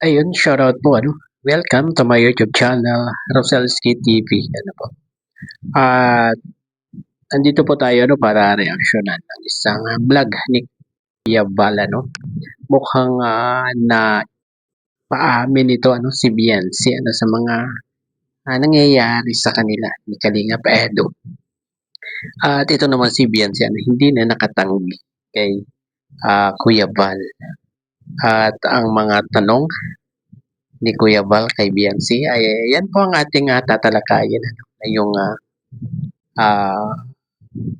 Ayun, shoutout po ano. Welcome to my YouTube channel, Roselski TV. Ano po? At andito po tayo ano para reaksyonan ng isang vlog ni Kuya Val ano. Mukhang na paamin ito ano si Biancy ano sa mga nangyayari sa kanila ni Kalingap Edo. At ito naman si Biancy ano, hindi na nakatanggi kay Kuya Val. At ang mga tanong ni Kuya Val kay Biancy ay yan po ang ating tatalakayin ano, yung ah,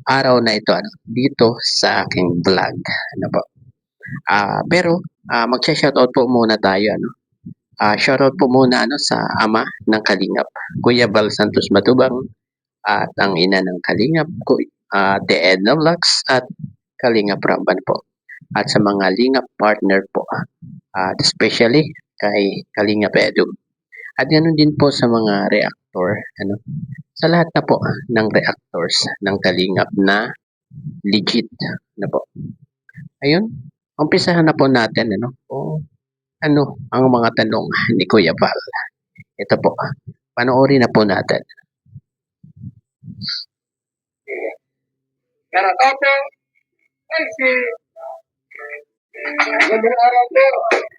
araw na ito ano, dito sa aking vlog. Ano po? Pero magsha-shoutout po muna tayo ano. Shoutout po muna ano sa ama ng Kalingap, Kuya Val Santos Matubang at ang ina ng Kalingap, The Edna Vlogs at Kalingap Ramban po. At sa mga Lingap partner po, especially kay Kalingap Edu. At ganoon din po sa mga reactor, ano, sa lahat na po ng reactors ng Kalingap na legit na po. Ayun, umpisahan na po natin ano, kung ano ang mga tanong ni Kuya Val. Ito po, panoorin na po natin. Karatoto, ay si magandang araw po.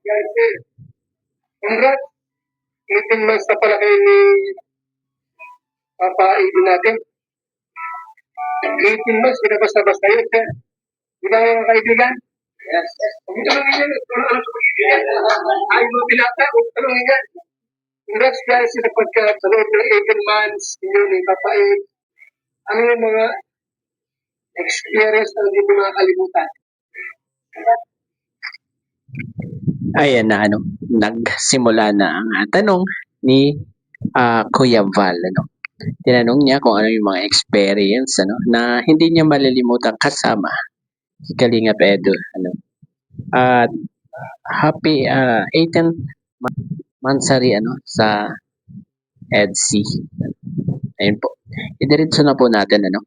Yan si Congrats. 18 months na pala kayo ni Papa Ido natin. 18 months, hindi na basta-basta yun, sir. Di ba mga kaibigan? Yes. Huwag ito lang yan. Ano sa pag-ibigyan? Ayaw mo pinata, huwag ito lang yan. Congrats guys sa pagkat sa loob ng 18 months, ninyo ni Papa Ido. Ano yung mga experience na hindi mo makakalimutan? Ayan na ano, nagsimula na ang tanong ni Kuya Val ano. Tinanong niya kung ano yung mga experience ano na hindi niya malilimutan kasama si Kalingap Edu ano. At happy 18th Mansari ano sa EDC. Ayun po. Idiretso na po natin ano.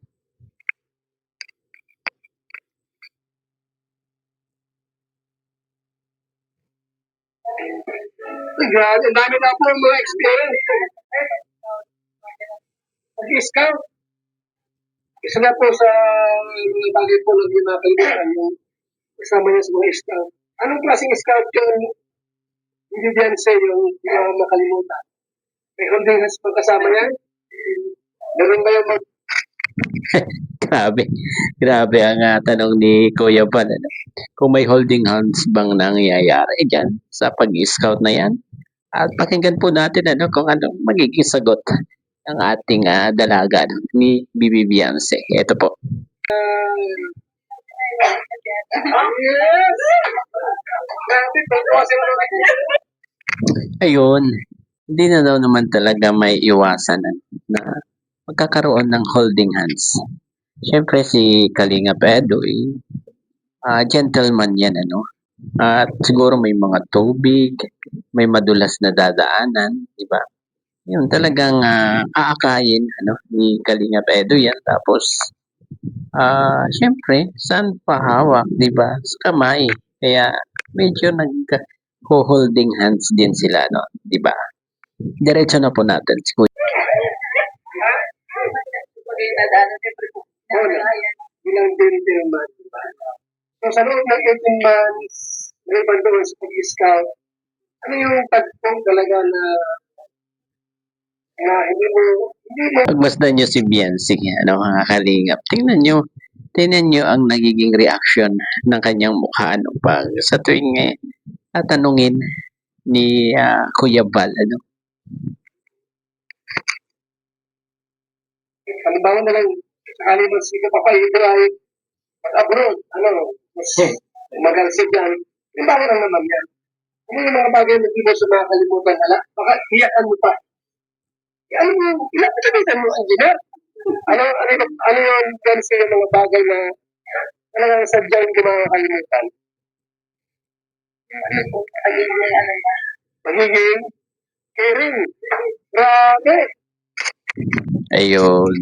Grabe, ang dami na po mga experience. Pag-scout. Isa na po sa mga bagay po na ginakalimutan yung kasama niya sa mga scout. Anong klaseng scout yung hindi diyan sa yung makalimutan? May holdingas pa kasama niya? Ganun ba yung Grabe. Grabe ang tanong ni Kuya Val ano. Kung may holding hands bang nangyayari diyan sa pag-scout na yan? At pakinggan po natin ano kung anong magiging sagot ng ating dalaga no, ni Bibi Beyonce. Ito po. Ayun, hindi na daw naman talaga may iwasan na magkakaroon ng holding hands. Siyempre si Kalinga Pedro, gentleman yan ano. At siguro may mga tubig, may madulas na dadaanan, di ba? Yun talagang aakayin ano ni Kalinga Pedro yan. Tapos siyempre, saan pa hawak, di ba? Sa kamay. Kaya medyo nag-holding hands din sila, no? Di ba? Diretso na po natin si Kuya. bilang din man. So sa loob ng 18 months, maliban doon sa pag-scout, ano yung tagpong talaga na hindi mo Pagmasdan nyo si Biancy, ano, mga kalingap. Tingnan nyo ang nagiging reaction ng kanyang mukha ano, pag sa tuwing tatanungin ni Kuya Val, ano. halimbawa na lang, sakali mo si Kapapahito ay abroad, mas magalsig yan. Halimbawa lang naman yan. Ano yung mga bagay na di mo sa mga kalimutan, baka iyakan mo pa. Ano mo, pinapagalitan mo ang gina? Ano yung gansi yung mga bagay na talagang sadyang hindi makakalimutan? Magiging caring. Grabe. Ayun.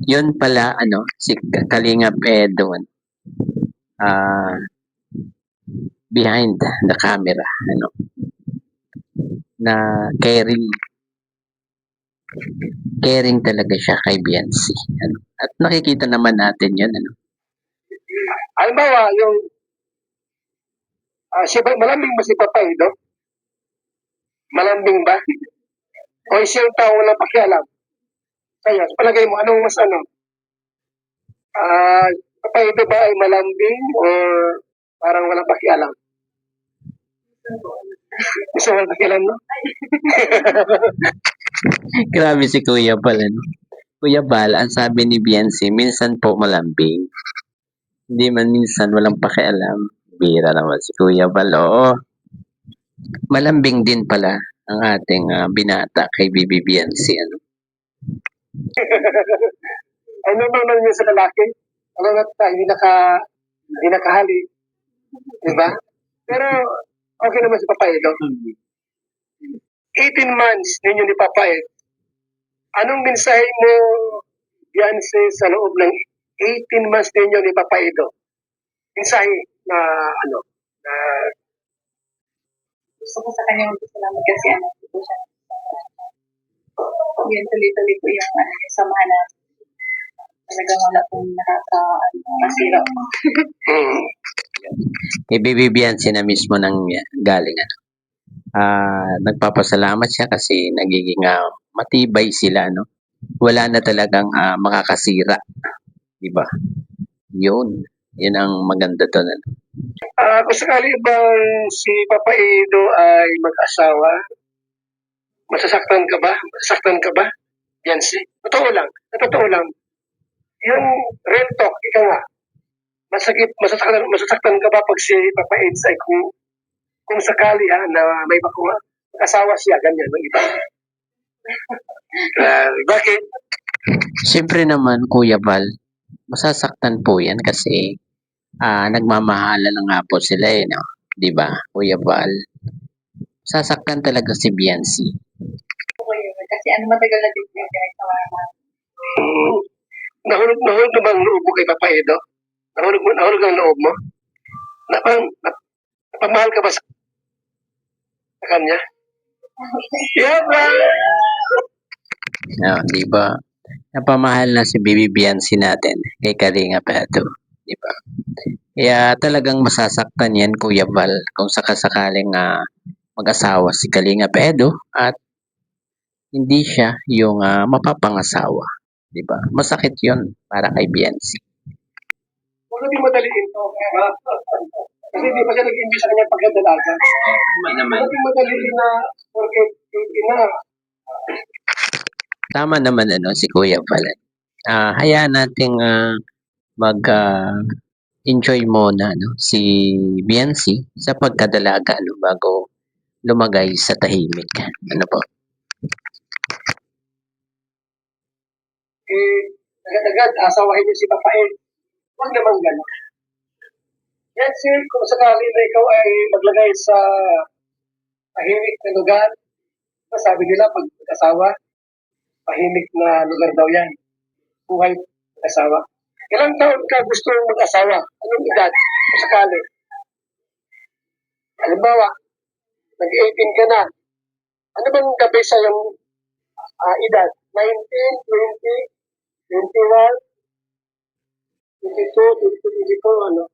Yun pala, ano, si Kalingap Edon. Behind the camera, ano. na caring. Caring talaga siya kay Biancy. Ano? At nakikita naman natin yun. Ano? Halimbawa, yung malambing ba si Papa Edo? Malambing ba? O siyang tao walang pakialam? Kaya, sa palagay mo, anong mas ano? Papa Edo ba ay malambing o parang walang pakialam? Gusto walang pakialam, no? Grabe si Kuya Bal. Ano? Kuya Bal, ang sabi ni Biancy, minsan po malambing. Hindi man minsan walang pakialam. Bira naman si Kuya Bal. Oo. Malambing din pala ang ating binata kay Bibi Biancy. Ano? Ano naman yun sa lalaki? Ano na hindi nakahali. Diba? Pero, okay naman si Papa Edo. 18 months ninyo ni Papa Edo. Anong mensahe mo, Beyonce, sa loob ng 18 months ninyo ni Papa Edo? Mensahe na ano, na Gusto ko sa kanya magpasalamat kasi anak ko siya. Yun, tuloy-tuloy po yung samahan na talagang wala pong nakakasira. Kay Bibi Biancy na mismo nang galing. Ano? Nagpapasalamat siya kasi nagiging matibay sila. No? Wala na talagang makakasira. Diba? Yun ang maganda doon. Ano? kung sakali bang si Papa Edo ay mag-asawa, masasaktan ka ba? Masasaktan ka ba? Beyonce? Totoo lang. Yung real talk, ikaw nga, masasaktan ka ba pag si Papa Edo ay kung sakali na may bakuha, asawa siya, ganyan, ng iba. Bakit? Siyempre naman, Kuya Bal, masasaktan po yan kasi nagmamahalan na nga po sila no? Di ba, Kuya Bal? Sasaktan talaga si Biancy. Kasi matagal na din yung ginagawa na. Nahulog na bang loob mo kay Papa Edo? Nahulog ang loob mo? Napamahal ka ba sa kanya? Yeah, bro! No, di ba? Napamahal na si Bibi Biancy natin kay Kalinga Peto. Di ba? Kaya talagang masasaktan yan, Kuya Val, kung sakasakaling mag-asawa si Kalinga Pedo at hindi siya yung mapapangasawa. Di ba? Masakit yun para kay Biancy. Huwag natin madaliin to. Kasi hindi pa siya nag-imbis sa kanyang pagkadalaga. Huwag natin madaliin na porque na. Tama naman si Kuya Val. Hayaan nating enjoy muna si Biancy sa pagkadalaga bago lumagay sa tahimik. Ano po? Agad-agad, asawahin niyo si Papa Ed. Huwag naman gano'n. Yan sir, kung sakali na ikaw ay maglagay sa tahimik na lugar, sabi nila pag asawa, tahimik na lugar daw yan. Buhay mag-asawa. Ilang taon ka gusto mag-asawa? Anong edad? Kung sakali. Halimbawa, nag-18 ka na. Ano bang gabi sa iyong edad? 19, 20, 21, 22, 24, ano?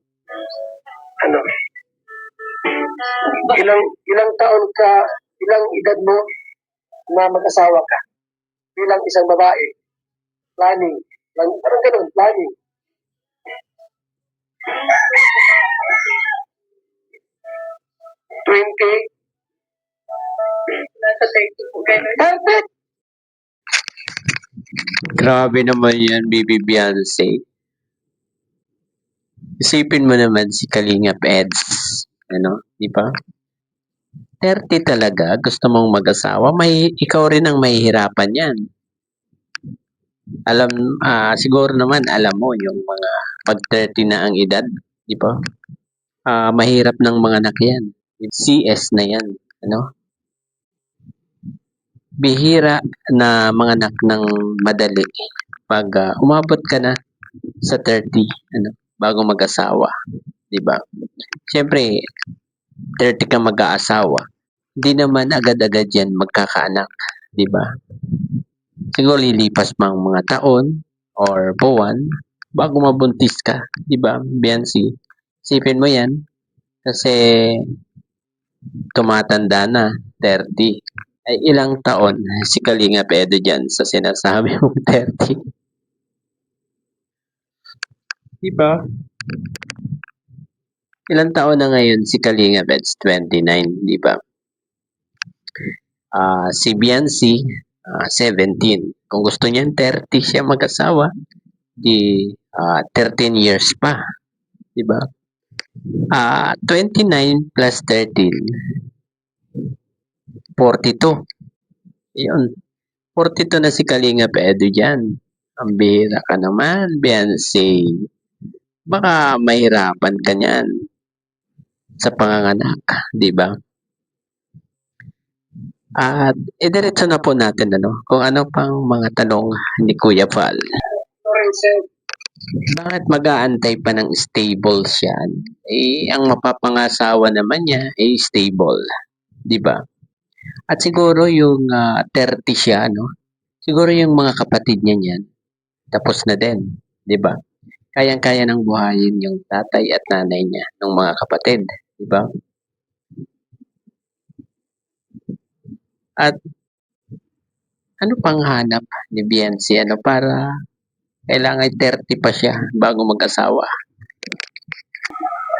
Ilang taon ka, ilang edad mo na mag-asawa ka? Bilang isang babae. Planning. Parang ganun, planning. 20. Nasa 30 po. Perfect! Grabe naman yan, Bibi Beyonce. Isipin mo naman si Kalingap Eds. Di ba? 30 talaga, gusto mong mag-asawa, ikaw rin ang mahihirapan yan. Siguro naman, alam mo, yung mga pag 30 na ang edad, di ba? Mahirap ng mga anak yan. CS na yan, Bihira na mga anak ng madali pag umabot ka na sa 30, bago mag-asawa, di ba? Siyempre, 30 ka mag-aasawa, di naman agad-agad yan magkakaanak, di ba? Siguro lilipas mang mga taon or buwan bago mabuntis ka, di ba, Biancy? Isipin mo yan, kasi tumatanda na, 30. Ay ilang taon si Kalinga Edo dyan sa sinasabi mong 30? Di ba? Ilang taon na ngayon si Kalinga Beds? 29, di ba? Si Biancy, 17. Kung gusto niyan 30 siya mag-asawa, di 13 years pa, di ba? 29 plus 13, 42. Yun, 42 na si Kalinga Edo dyan. Ang bihira ka naman, Biancy. Baka mahirapan ka niyan sa panganganak, di ba? At idiretso na po natin kung ano pang mga tanong ni Kuya Val. Bakit mag-aantay pa ng stable siya? Ang mapapangasawa naman niya ay stable, di ba? At siguro yung 30 siya, siguro yung mga kapatid niya niyan, tapos na din, di ba? Kayang-kaya nang buhayin yung tatay at nanay niya ng mga kapatid, di ba? At ano pang hanap ni Biancy para kailangan 30 pa siya bago mag-asawa?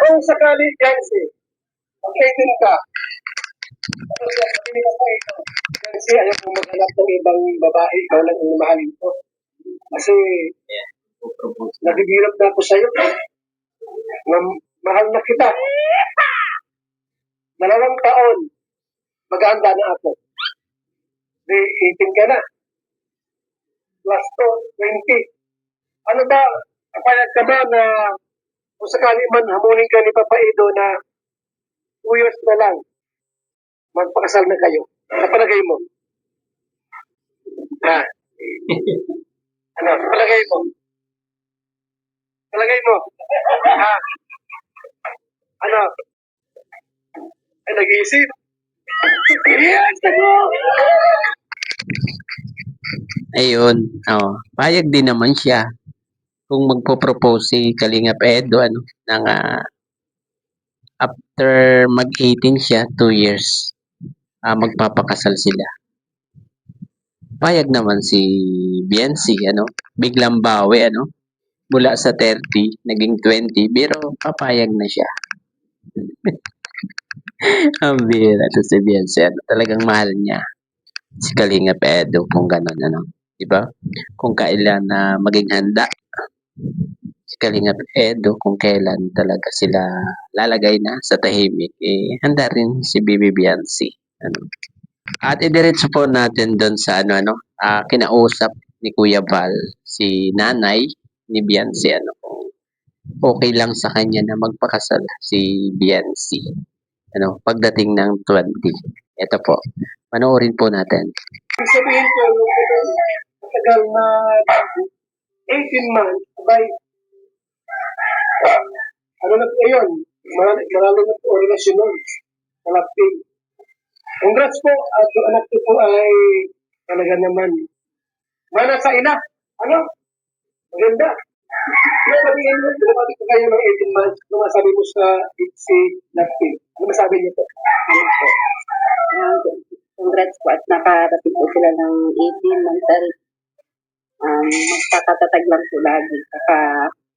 Kung sakali, Jancy, okay din ka. Jancy, ayaw mo maghanap ng ibang babae, ikaw lang ang mahalin ko. Kasi, nagigirap na ako sa'yo. Mahal na kita. 2 taon, mag-aanda na ako. 18 ka na. Plus 2, 20. Ano ba, kapayag ka ba na kung sakali man hamunin ka ni Papa Edo na 2 years na lang, magpakasal na kayo? Napalagay mo? Ha? Ano? Palagay mo? Palagay mo? Ha? Ano? Ay, nag-iisip? Yes! Ayun, payag din naman siya kung magpo-propose si Kalingap Edo ng after mag-18 siya, 2 years, magpapakasal sila. Payag naman si Biancy, biglang bawi, mula sa 30, naging 20, pero papayag na siya. Ang bihira to si Biancy, talagang mahal niya si Kalingap Edo kung gano'n, di ba? Kung kailan na maging handa si Kalingap Edo, kung kailan talaga sila lalagay na sa tahimik, handa rin si Bibi Biancy. At idiretso po natin doon sa kinausap ni Kuya Val, si nanay ni Biancy, kung okay lang sa kanya na magpakasal si Biancy, pagdating ng 20. Ito po, panoorin po natin. Sabihin ko, matagal na 18 months, abay, ano na po yun? Marami na po relasyon nun. Kalapin. Congrats po, at yung anak ko po ay talaga naman mana sa ina. Ano? Maganda. Sabihin mo, lumapit ko kayo ng 18 months, lumasabi mo sa si Lapin. Ano masabi niyo po? Congrats po at nakarating po sila ng 18 months. Magpakatatag lang po lagi. Saka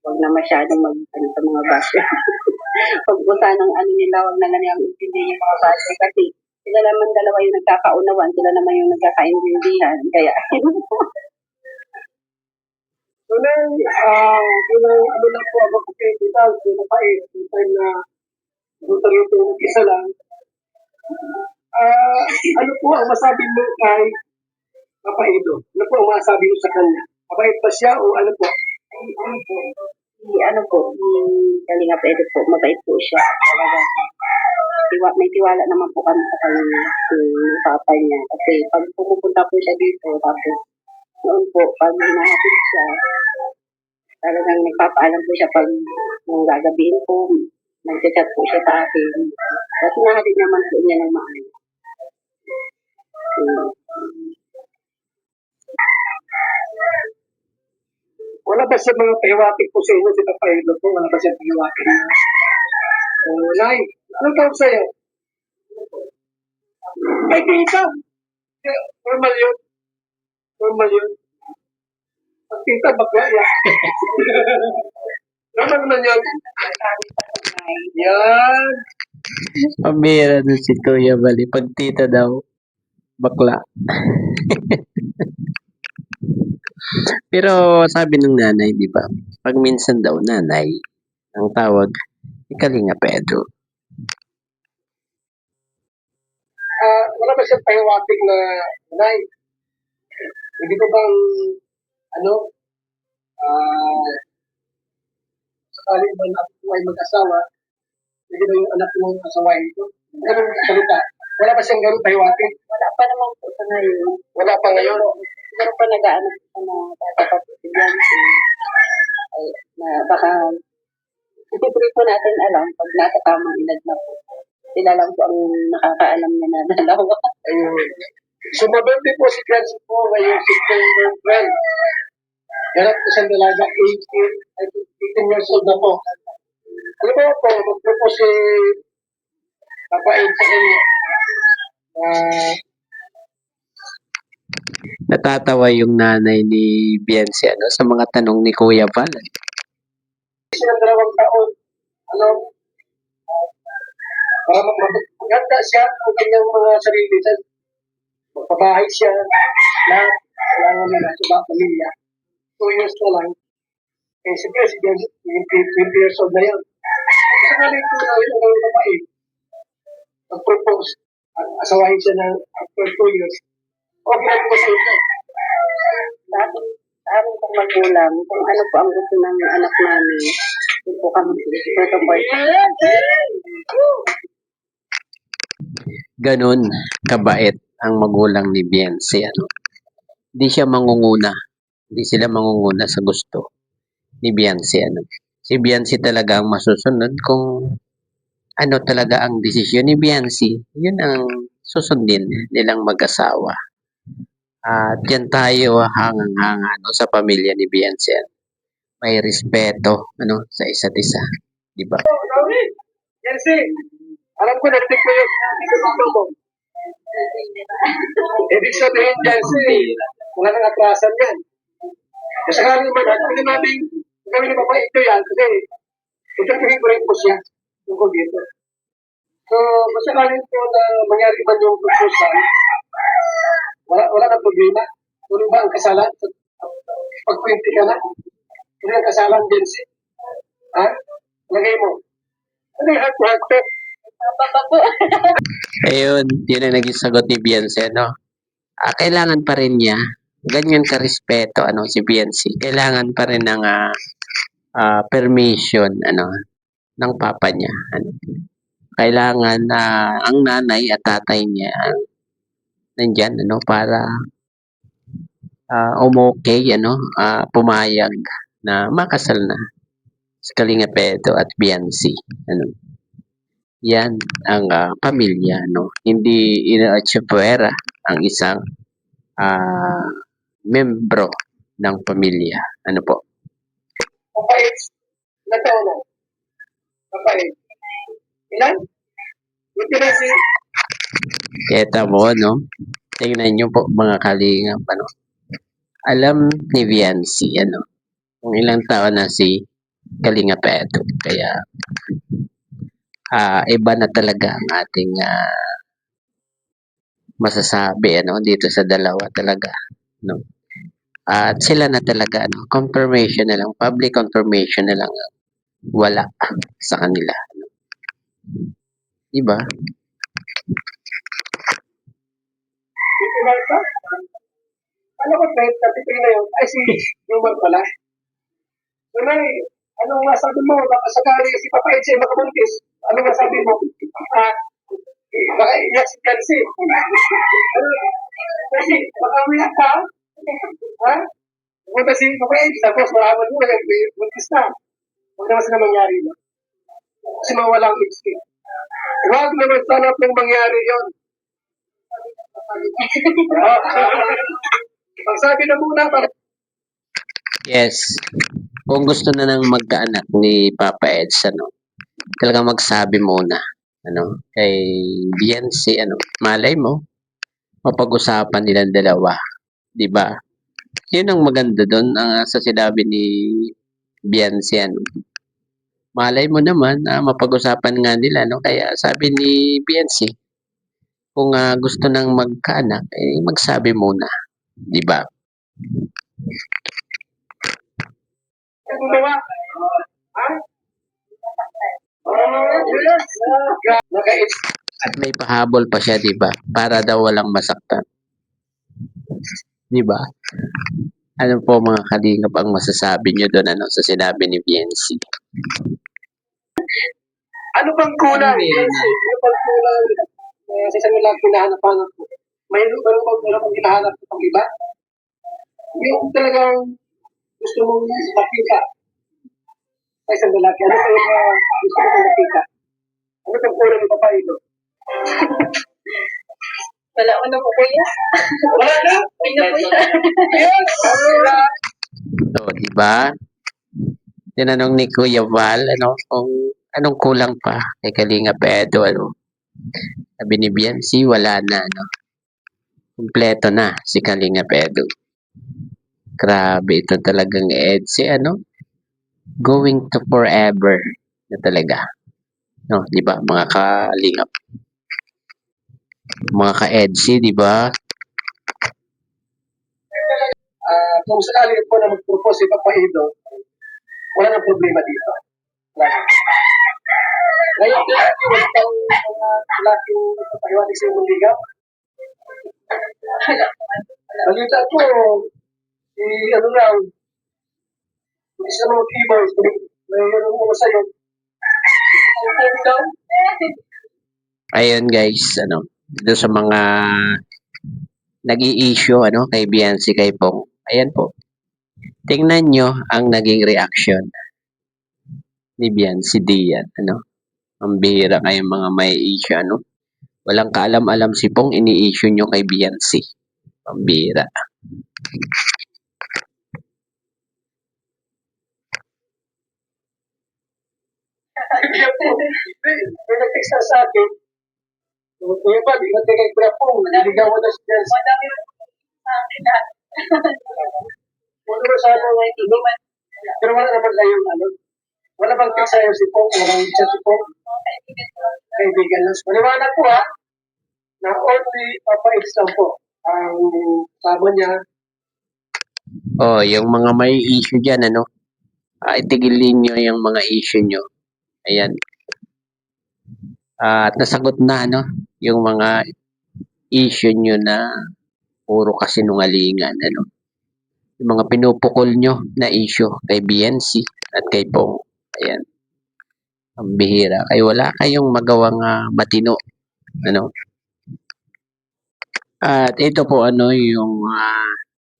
huwag na masyadong sa mga basher. Pag po sanang nila, huwag na lang yung intindihin yung mga basher. Kasi sila naman dalawa yung nagkakaunawan, sila naman yung nagkakaintindihan. Kaya, unang lang po ako kapitital, pinapait, yung time na gusto rito isa lang. Ano po ang masabi mo kay Papa Edo? Ano po ang masabi mo sa kanya? Mabait ba siya o ano po? Kalingap Edo po, mabait po siya. May tiwala naman po kami sa kanya, yung papa niya. Kasi pag pumupunta po siya dito, tapos noon po, pag hinahatid siya, talagang nagpapaalam po siya pag nung gagabihin po, nag-chat po siya sa akin. Tapos hinahatid naman po niya ng maayos. ba sa mga pahiwatig po sa inyo si Papa Edo po? Wala ba siya pahiwatig na? Nay, anong tawag sa'yo? Ay, tita. Normal yun. Normal yun. Ang tita, bakla yan. Normal naman yun. Yan. Pambira na si Kuya Bali. Pag tita daw, bakla. Pero sabi ng nanay, di ba? Pag minsan daw nanay, ang tawag, Kalinga Pedro. Wala ba siyang pahiwatig na, Nay, hindi ko bang, sakali ba na ako ay mag-asawa, hindi ba yung anak mo asawain ko? Ganun salita. Wala ba siyang ganun pahiwatig? Wala pa naman po sa ngayon. Wala pa ngayon. Siguro pa nag-ano sa mga tatapagpipigyan. Ay, na baka ipipili po natin alam pag nasa tamang edad na po. Sila lang po ang nakakaalam niya na dalawa. Ayun. So, mabente po si Francis po ngayong September 12. Ganap po siyang dalaga, 18 years old na po. Alam mo po, mag-propose si Papa Ed sa kanya. Natatawa yung nanay ni Bianci sa mga tanong ni Kuya Val. Silang 2 taon. Para maganda siya ang kanyang mga sarili. Magpabahay siya. Lahat. Kailangan nila sa mga pamilya. 2 years na lang. Eh, sige, 20 years old na yan. Sakali po na yun ang babae. Mag-propose. Asawahin siya ng after 2 years. Okay na po sa ito. Sa amin pong magulang, kung ano po ang gusto ng anak namin, yun po kami tutuboy. Ganon kabait ang magulang ni Bianci. Hindi siya mangunguna. Hindi sila mangunguna sa gusto ni Bianci. Si Bianci talaga ang masusunod kung ano talaga ang desisyon ni Bianci. Yun ang susundin nilang mag-asawa. At yan tayo hangang-hanga sa pamilya ni Bianci. May respeto sa isa't isa. Di ba? Yancy, alam ko na-take mo yung gusto mo. Ibig sabihin, Yancy, wala nang atrasan yan. Kasi nga naman, hindi natin gawin ni Papa ito yan kasi tututuhin ko rin po siya tungkol dito. So, masakaling po na mangyari man yung proposal, wala na problema. Tuloy ba ang kasalan? Pag-20 ka na, tuloy ang kasalan, Yancy. Ha? Lagay mo. Ano yung heart-to-heart talk? Ayun, yun ang naging sagot ni Bianci. Kailangan pa rin niya, ganyan ka-respeto si Bianci. Kailangan pa rin ng permission ng papa niya. Kailangan ang nanay at tatay niya nandyan para umokey, pumayag na makasal na si Kalinga Pedro at Bianci. Yan ang pamilya, hindi ina-achipuera ang isang membro ng pamilya. Ano po? Papait. Ilan taon na? Papait. Ilan? Buti na si... Kita mo, tingnan nyo po mga kalingap, alam ni Bianci, kung ilang taon na si Kalinga Pedro. Kaya, iba na talaga ang ating masasabi, dito sa dalawa talaga, At sila na talaga, confirmation na lang, public confirmation na lang, wala sa kanila. Diba? Buti na ito? Ano ko, 33 na yun? Ay, si Humor pala. So, Nay, anong masabi mo? Baka sakali si Papa Eche makabuntis. Anong masabi mo? Baka iyak si Kansi. Kasi, baka umiyak ka? Ha? Pumunta si Papa Eche, tapos maramad mo, buntis na. Huwag naman sila mangyari na. Kasi mawalang instinct. Huwag naman sana pong mangyari yun. Magsabi na muna. Yes. kung gusto na ng magkaanak ni Papa Eds, talagang magsabi muna, kay Beyonce, malay mo, mapag-usapan nilang dalawa, di ba? Yun ang maganda doon, sa sinabi ni Beyonce, malay mo naman, mapag-usapan nga nila, kaya sabi ni Beyonce, kung gusto nang magkaanak, magsabi muna, di ba? Gumawa. Ha? Naka-itch. At may pahabol pa siya, di ba? Para daw walang masaktan. Di ba? Ano po mga kalingap ang masasabi niyo doon sa sinabi ni Beyonce? Ano bang kulang? Ano bang kulang? Sa isang lalaki hinahanap-hanap ko. Mayroon ba bang hinahanap ko pang iba? Yung talagang gusto mong makita sa isang lalaki. Ano talaga gusto mong makita? Ano bang kulang ng babae ito? Wala ko na po kuya. Wala na? Uy na po siya. Yes! Wala. So, di ba? Tinanong ni Kuya Val, kung anong kulang pa kay Kalinga Edo, Sabi ni Beyonce, wala na, Kumpleto na si Kalinga Edo. Grabe, ito talagang Edsi, going to forever na talaga. No, di ba? Mga kalingap. Mga ka-Edsi, di ba? Kung sakali po na mag-propose si Papa Edo, wala nang problema dito. Wala. Ngayon, yung pang mga laking pahiwatig sa imong ligaw. Balita ko, si ano lang, isa ng keyboard, may ano mo sa'yo. Ayun guys, dito sa mga nag-i-issue, kay Beyonce, kay Pong. Ayan po. Tingnan nyo ang naging reaction ni Beyonce Dian, Ang bihira kayong mga may issue, Walang kaalam-alam si Pong, ini-issue nyo kay Beyonce. Ang bihira. May nag-text sa akin, Kuya Pag, ingat kay Kuya Pong, niligawan na si Jens. Madami sa akin lahat. Ano ba sana nga ito? Pero wala naman kayong wala bang text sa'yo si Pong, walang chat si Pong, kaibigan lang. Maliwanag po na only Papa X lang po ang kasama niya. Oh, yung mga may issue dyan, itigilin nyo yung mga issue nyo. Ayan. At nasagot na, yung mga issue nyo na puro kasinungalingan, Yung mga pinupukol nyo na issue kay Beyonce at kay Pong. Ayan. Ang bihira. Kaya wala kayong magawang matino. At ito po, yung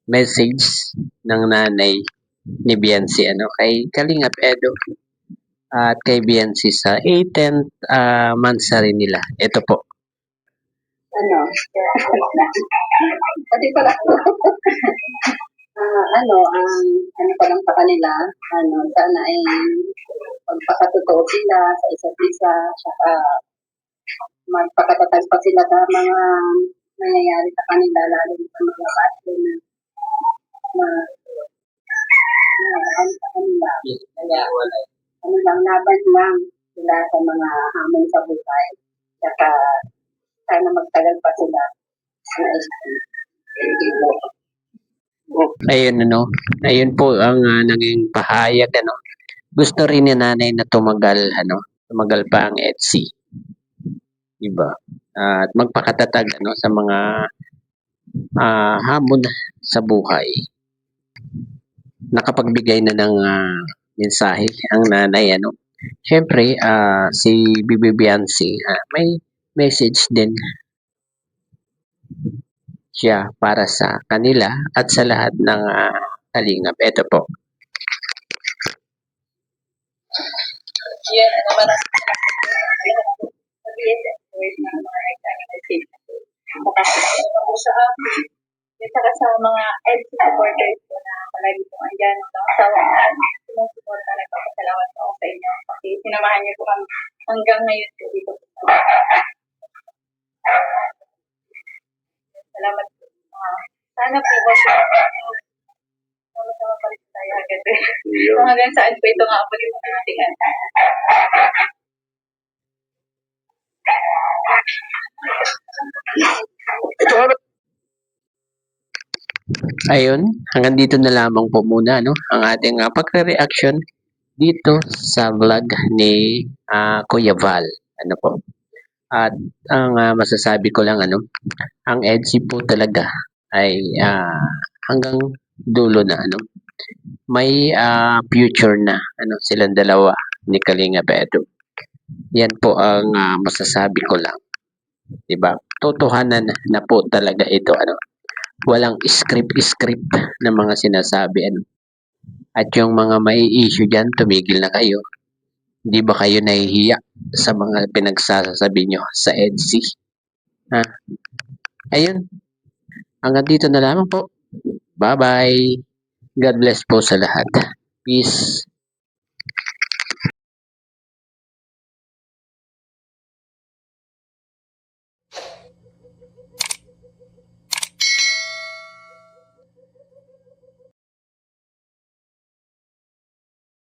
message ng nanay ni Beyonce, kay Kalingap Edo at kay Beyonce sa 18th monthsary nila. Ito po. Pati pala. Ano pa lang sa kanila, sana ay magpakatotoo sila sa isa't isa, saka magpakatatag pa sila sa mga nangyayari sa kanila, lalo sa mga bata na sa kanila. Kaya, laban lang sila sa mga hamon sa buhay. Saka, sana magtagal pa sila. Ayun, ayun po ang naging pahayag, Gusto rin ni nanay na tumagal, tumagal pa ang Etsy. Diba? At magpakatatag, sa mga hamon sa buhay. Nakapagbigay na ng mensahe ang nanay, Siyempre, si Bibi Beyonce, may message din siya para sa kanila at sa lahat ng kalingap. Ito po. Yan, maraming sabihin na mga examination. Sa amin, saka sa mga EDSA supporters ko na palagi kong andyan, sawaan. sumusuporta. Nagpapasalamat po ako sa inyo kasi sinamahan niyo po kami hanggang ngayon po dito po. Salamat po. Sana po ba sama-sama pa rin tayo agad. Kung hanggang saan po ito nga po yung ating Ito nga, Ayun, hanggang dito na lamang po muna no, ang ating pagre-reaction dito sa vlog ni Kuya Val. Ano po? At ang masasabi ko lang ang EDSI po talaga ay hanggang dulo na may future na silang dalawa ni Kalinga Bedo. Yan po ang masasabi ko lang. 'Di ba? Totohanan na po talaga ito walang script na mga sinasabi At yung mga may issue diyan, tumigil na kayo. Hindi ba kayo nahihiya sa mga pinagsasabi nyo sa EDSI? Ayun, hanggang dito na lamang po. Bye-bye. God bless po sa lahat. Peace.